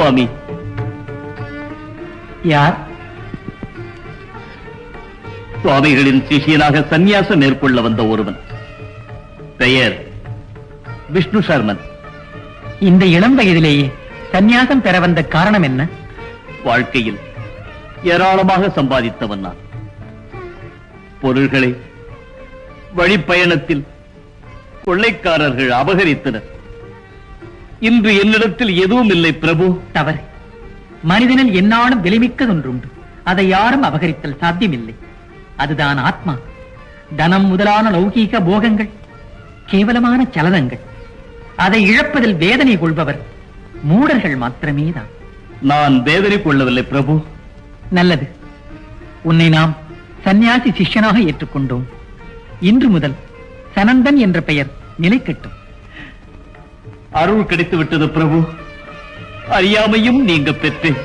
சுவாமி. யார்? சுவாமிகளின் சிஷியனாக சந்நியாசம் மேற்கொள்ள வந்த ஒருவன். பெயர் விஷ்ணு சர்மன். இந்த இளம் வயதிலேயே சந்நியாசம் பெற வந்த காரணம் என்ன? வாழ்க்கையில் ஏராளமாக சம்பாதித்தவன் நான். பொருள்களை வழிப்பயணத்தில் கொள்ளைக்காரர்கள் அபகரித்தனர். இன்று என்னிடத்தில் எதுவும் இல்லை பிரபு. தவறு. மனிதனில் என்னாலும் விலைமிக்கதொன்றுண்டு. அதை யாரும் அபகரித்தல் சாத்தியமில்லை. அதுதான் ஆத்மா. தனம் முதலான லௌகீக போகங்கள் கேவலமான சலனங்கள். அதை இழப்பதில் வேதனை கொள்பவர் மூடர்கள் மாத்திரமே தான். நான் வேதனை கொள்ளவில்லை பிரபு. நல்லது. உன்னை நாம் சந்நியாசி சிஷ்யனாக ஏற்றுக்கொண்டோம். இன்று முதல் சனந்தன் என்ற பெயர் நிலைக்கட்டும். அருள் கிடைத்து விட்டது பிரபு. அறியாமையும் நீங்க பெற்றேன்.